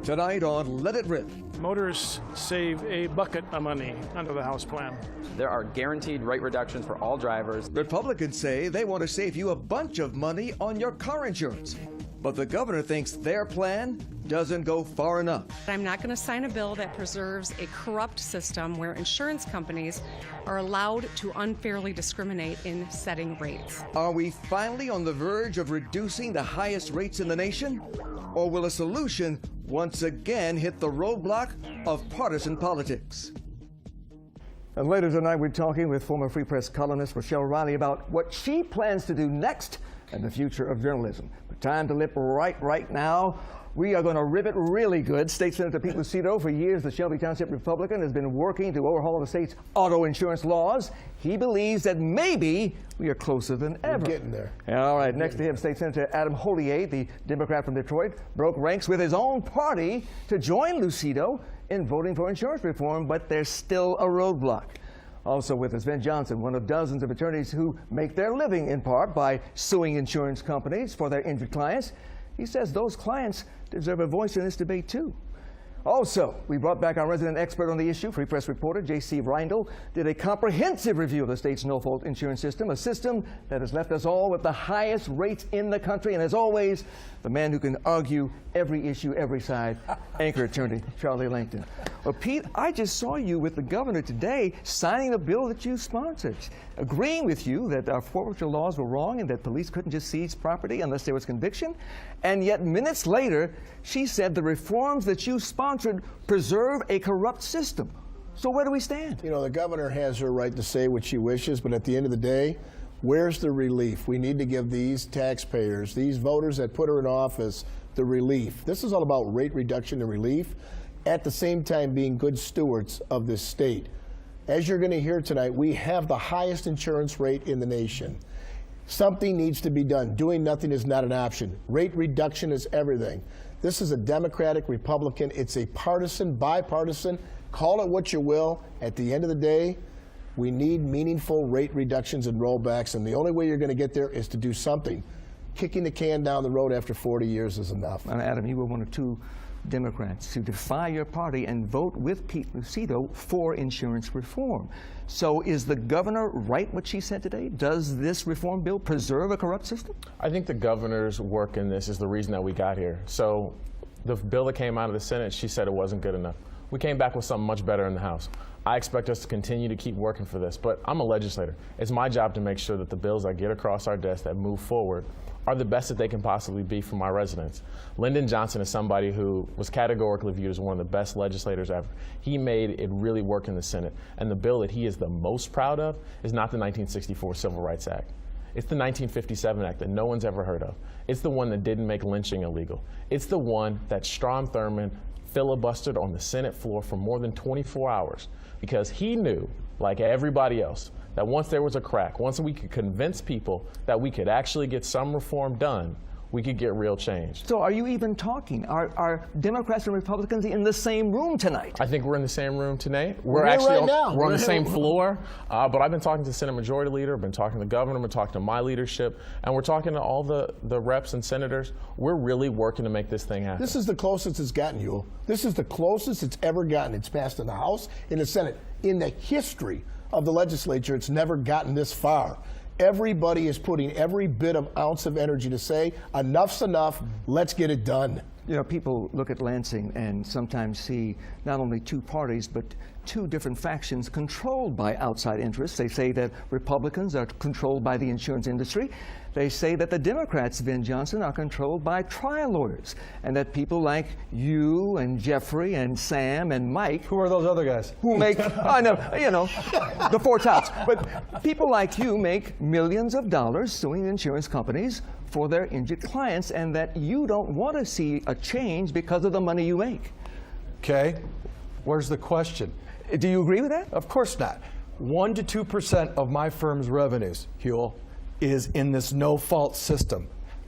Tonight on Let It Rip. Motorists save a bucket of money under the House plan. There are guaranteed rate reductions for all drivers. Republicans say they want to save you a bunch of money on your car insurance. But the governor thinks their plan doesn't go far enough. I'm not going to sign a bill that preserves a corrupt system where insurance companies are allowed to unfairly discriminate in setting rates. Are we finally on the verge of reducing the highest rates in the nation? Or will a solution once again hit the roadblock of partisan politics? And later tonight, we're talking with former Free Press columnist Rochelle Riley about what she plans to do next and the future of journalism. But time to lip right now. We are going to rip it really good. State Senator Pete Lucido, for years the Shelby Township Republican, has been working to overhaul the state's auto insurance laws. He believes that maybe we are closer than ever. We're getting there. All right, next to him, State Senator Adam Hollier, the Democrat from Detroit, broke ranks with his own party to join Lucido in voting for insurance reform, but there's still a roadblock. Also with us, Ben Johnson, one of dozens of attorneys who make their living in part by suing insurance companies for their injured clients. He says those clients deserve a voice in this debate, too. Also, we brought back our resident expert on the issue. Free Press reporter J.C. Reindl did a comprehensive review of the state's no-fault insurance system, a system that has left us all with the highest rates in the country. And as always, the man who can argue every issue, every side, anchor attorney Charlie Langton. Well, Pete, I just saw you with the governor today signing a bill that you sponsored, agreeing with you that our forfeiture laws were wrong and that police couldn't just seize property unless there was conviction. And yet minutes later, she said the reforms that you sponsored preserve a corrupt system. So where do we stand? You know, the governor has her right to say what she wishes, but at the end of the day, where's the relief? We need to give these taxpayers, these voters that put her in office, the relief. This is all about rate reduction and relief, at the same time being good stewards of this state. As you're going to hear tonight, we have the highest insurance rate in the nation. Something needs to be done. Doing nothing is not an option. Rate reduction is everything. This is a Democratic, Republican. It's a partisan, bipartisan. Call it what you will. At the end of the day, we need meaningful rate reductions and rollbacks, and the only way you're going to get there is to do something. Kicking the can down the road after 40 years is enough. And Adam, you were one of two Democrats who defy your party and vote with Pete Lucido for insurance reform. So is the governor right what she said today? Does this reform bill preserve a corrupt system? I think the governor's work in this is the reason that we got here. So the bill that came out of the Senate, she said it wasn't good enough. We came back with something much better in the House. I expect us to continue to keep working for this, but I'm a legislator. It's my job to make sure that the bills that get across our desk that move forward are the best that they can possibly be for my residents. Lyndon Johnson is somebody who was categorically viewed as one of the best legislators ever. He made it really work in the Senate, and the bill that he is the most proud of is not the 1964 Civil Rights Act. It's the 1957 Act that no one's ever heard of. It's the one that didn't make lynching illegal. It's the one that Strom Thurmond filibustered on the Senate floor for more than 24 hours because he knew, like everybody else, that once there was a crack, once we could convince people that we could actually get some reform done, we could get real change. So are you even talking? Are Democrats and Republicans in the same room tonight? I think we're in the same room tonight. We're on the same floor. But I've been talking to the Senate Majority Leader, I've been talking to the governor, I've been talking to my leadership, and we're talking to all the reps and senators. We're really working to make this thing happen. This is the closest it's gotten, Yul. This is the closest it's ever gotten. It's passed in the House, in the Senate. In the history of the legislature, it's never gotten this far. Everybody is putting every bit of ounce of energy to say, enough's enough, let's get it done. You know, people look at Lansing and sometimes see not only two parties, but two different factions controlled by outside interests. They say that Republicans are controlled by the insurance industry. They say that the Democrats, Ben Johnson, are controlled by trial lawyers, and that people like you and Jeffrey and Sam and Mike... Who are those other guys? Who make, I know, you know, the four tops. But people like you make millions of dollars suing insurance companies for their injured clients, and that you don't want to see a change because of the money you make. Okay, where's the question? Do you agree with that? Of course not. 1 to 2% of my firm's revenues, Huel, is in this no-fault system.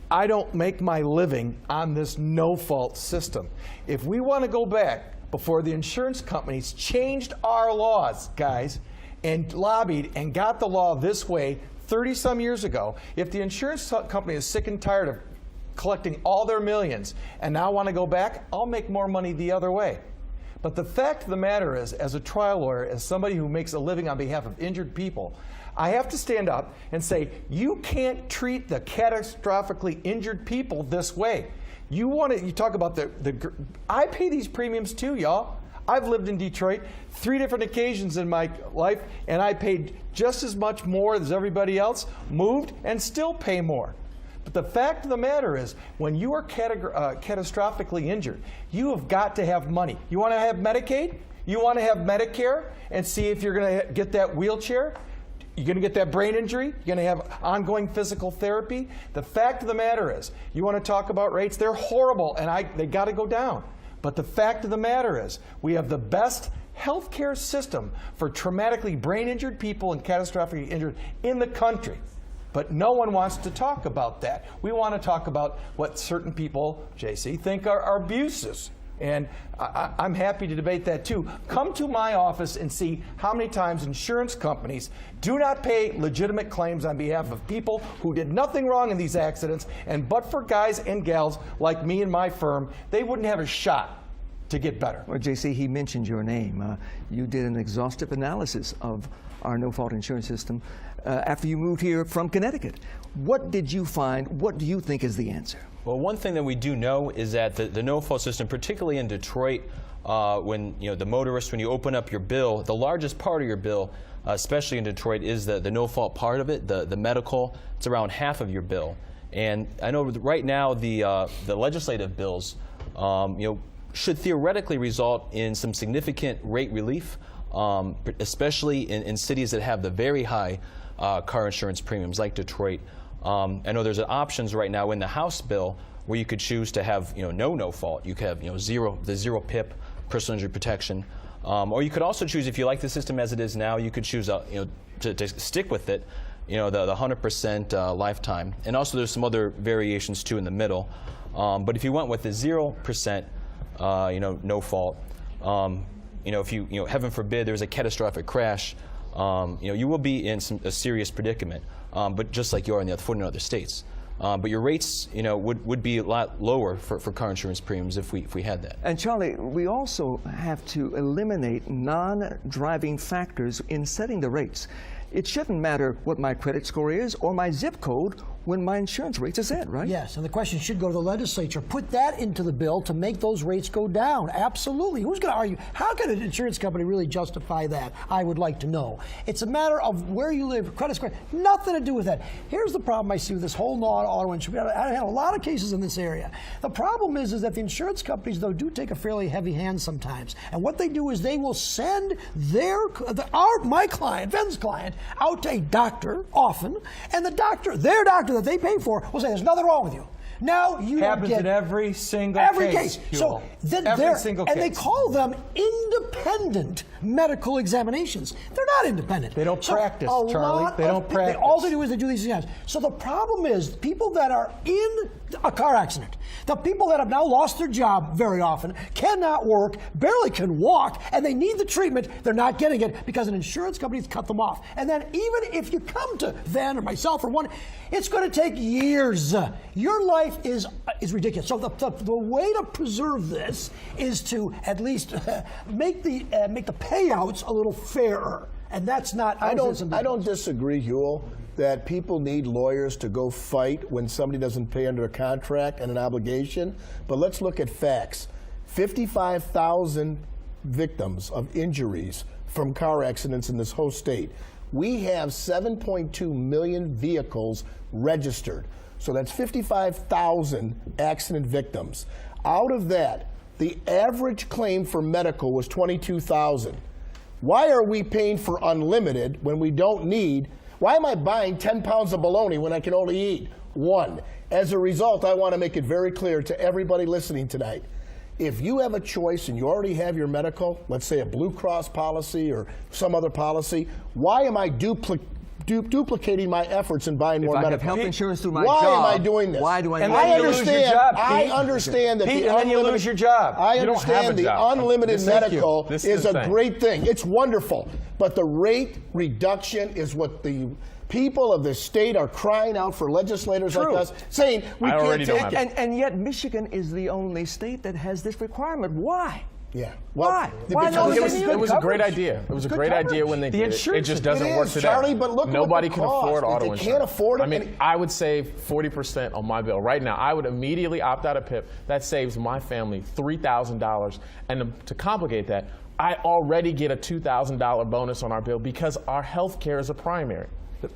I don't make my living on this no-fault system. If we want to go back before the insurance companies changed our laws, guys, and lobbied and got the law this way 30-some years ago, if the insurance company is sick and tired of collecting all their millions and now want to go back, I'll make more money the other way. But the fact of the matter is, as a trial lawyer, as somebody who makes a living on behalf of injured people, I have to stand up and say, you can't treat the catastrophically injured people this way. You talk about I pay these premiums too, y'all. I've lived in Detroit 3 different occasions in my life, and I paid just as much more as everybody else, moved, and still pay more. But the fact of the matter is, when you are catastrophically injured, you have got to have money. You want to have Medicaid? You want to have Medicare and see if you're going to get that wheelchair? You're going to get that brain injury? You're going to have ongoing physical therapy? The fact of the matter is, you want to talk about rates? They're horrible, and they got to go down. But the fact of the matter is, we have the best healthcare system for traumatically brain injured people and catastrophically injured in the country. But no one wants to talk about that. We want to talk about what certain people, JC, think are abuses. And I'm happy to debate that too. Come to my office and see how many times insurance companies do not pay legitimate claims on behalf of people who did nothing wrong in these accidents, and but for guys and gals like me and my firm, they wouldn't have a shot to get better. Well, JC, he mentioned your name. You did an exhaustive analysis of our no-fault insurance system after you moved here from Connecticut. What did you find? What do you think is the answer? Well, one thing that we do know is that the no-fault system, particularly in Detroit, when the motorist, when you open up your bill, the largest part of your bill, especially in Detroit, is the no-fault part of it, the medical. It's around half of your bill. And I know right now the legislative bills, should theoretically result in some significant rate relief, especially in cities that have the very high car insurance premiums, like Detroit. I know there's options right now in the House bill where you could choose to have no fault. You could have the zero PIP, personal injury protection, or you could also choose, if you like the system as it is now, you could choose to stick with it, the 100% lifetime. And also there's some other variations too in the middle. But if you went with the 0%, no fault, if you heaven forbid there's a catastrophic crash, you will be in a serious predicament. But just like you are in the other states. But your rates, would be a lot lower for car insurance premiums if we had that. And Charlie, we also have to eliminate non-driving factors in setting the rates. It shouldn't matter what my credit score is or my zip code when my insurance rates are set, right? Yes, and the question should go to the legislature. Put that into the bill to make those rates go down. Absolutely. Who's going to argue? How can an insurance company really justify that? I would like to know. It's a matter of where you live, credit score, nothing to do with that. Here's the problem I see with this whole non-auto insurance. I have a lot of cases in this area. The problem is that the insurance companies, though, do take a fairly heavy hand sometimes. And what they do is they will send my client, Ben's client, out to a doctor, often, and their doctor that they pay for will say, there's nothing wrong with you. Now you happens don't get in every single case. So every single case. And they call them independent medical examinations. They're not independent. They don't practice, Charlie. They don't practice. All they do is they do these exams. So the problem is people that are in a car accident, the people that have now lost their job very often, cannot work, barely can walk, and they need the treatment, they're not getting it because an insurance company's cut them off. And then even if you come to Van or myself or one, it's going to take years. Your life is ridiculous. So the way to preserve this is to at least make the payouts a little fairer, and that's not. I don't disagree, Huell, that people need lawyers to go fight when somebody doesn't pay under a contract and an obligation. But let's look at facts. 55,000 victims of injuries from car accidents in this whole state. We have 7.2 million vehicles registered. So that's 55,000 accident victims. Out of that, the average claim for medical was 22,000. Why are we paying for unlimited when we don't need? Why am I buying 10 pounds of bologna when I can only eat one? As a result, I want to make it very clear to everybody listening tonight. If you have a choice and you already have your medical, let's say a Blue Cross policy or some other policy, why am I duplicating my efforts in buying more medical? If I have health insurance through my job, why am I doing this? Why do I? And then you lose your job, Pete. I understand that Pete, the and then you lose your job. I You don't have a understand the job. unlimited medical This is the a thing. great thing. It's wonderful, but the rate reduction is what the People of this state are crying out for legislators like us, saying we I already can't don't take have it. And yet Michigan is the only state that has this requirement. Why? Yeah. Why? Why no, because It was a great idea. It was a great idea when they did it. It just doesn't work today. Charlie, but look Nobody what can it costs. afford auto They insurance. can't afford it. I mean, I would save 40% on my bill. Right now, I would immediately opt out of PIP. That saves my family $3,000. And to complicate that, I already get a $2,000 bonus on our bill because our health care is a primary.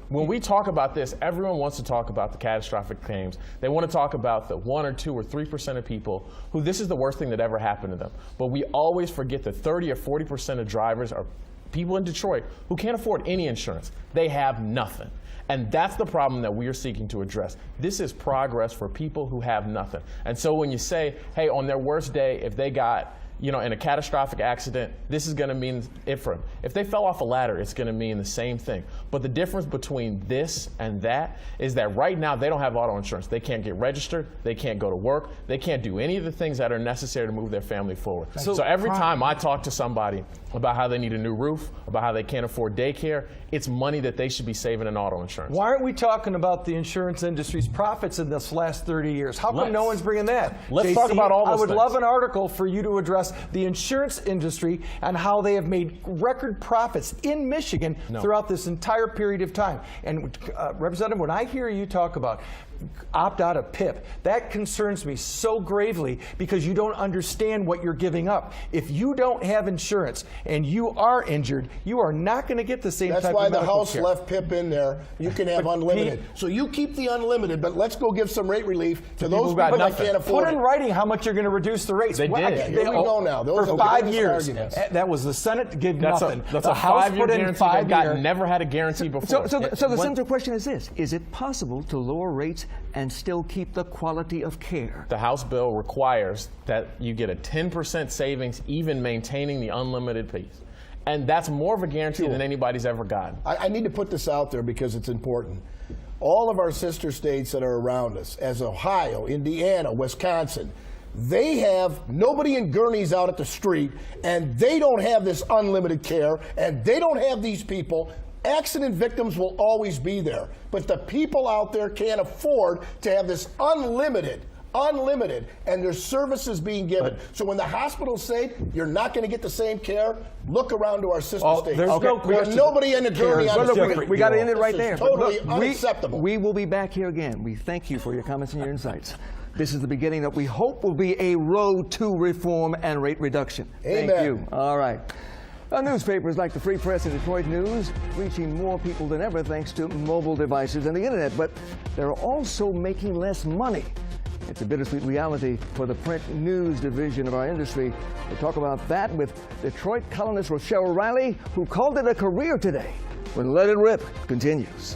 When we talk about this, everyone wants to talk about the catastrophic claims. They want to talk about the 1 or 2 or 3% of people who this is the worst thing that ever happened to them. But we always forget that 30 or 40% of drivers are people in Detroit who can't afford any insurance. They have nothing. And that's the problem that we are seeking to address. This is progress for people who have nothing. And so when you say, hey, on their worst day, if they got in a catastrophic accident, this is going to mean it for them. If they fell off a ladder, it's going to mean the same thing. But the difference between this and that is that right now they don't have auto insurance. They can't get registered. They can't go to work. They can't do any of the things that are necessary to move their family forward. So every time I talk to somebody about how they need a new roof, about how they can't afford daycare, it's money that they should be saving in auto insurance. Why aren't we talking about the insurance industry's profits in this last 30 years? How come no one's bringing that? Let's JC, talk about all those I would things. love an article for you to address the insurance industry and how they have made record profits in Michigan throughout this entire period of time. And Representative, when I hear you talk about opt out of PIP, that concerns me so gravely because you don't understand what you're giving up. If you don't have insurance and you are injured, you are not going to get the same That's type why of the medical House care. left PIP in there. You can have unlimited. So you keep the unlimited, but let's go give some rate relief to those people that can't afford Put in it. writing how much you're going to reduce the rates. They did. Here we go now. Those For are 5 the years. arguments. That was the Senate gave That's nothing. a the House 5-year put in guarantee 5 that year. never had a guarantee before. So the central question is this: is it possible to lower rates and still keep the quality of care? The House bill requires that you get a 10% savings even maintaining the unlimited piece. And that's more of a guarantee than anybody's ever gotten. I need to put this out there because it's important. All of our sister states that are around us, as Ohio, Indiana, Wisconsin, they have nobody in gurneys out at the street, and they don't have this unlimited care, and they don't have these people. Accident victims will always be there, but the people out there can't afford to have this unlimited, and there's services being given. So when the hospitals say you're not going to get the same care, look around to our sister states. There's no There's question. nobody in the gurney on the street. We got to end it right This there. is But totally look, unacceptable. We will be back here again. We thank you for your comments and your insights. This is the beginning that we hope will be a road to reform and rate reduction. Thank Amen. you. All right. Newspapers like the Free Press and Detroit News reaching more people than ever thanks to mobile devices and the internet, but they're also making less money. It's a bittersweet reality for the print news division of our industry. We'll talk about that with Detroit columnist Rochelle Riley, who called it a career today, when Let It Rip continues.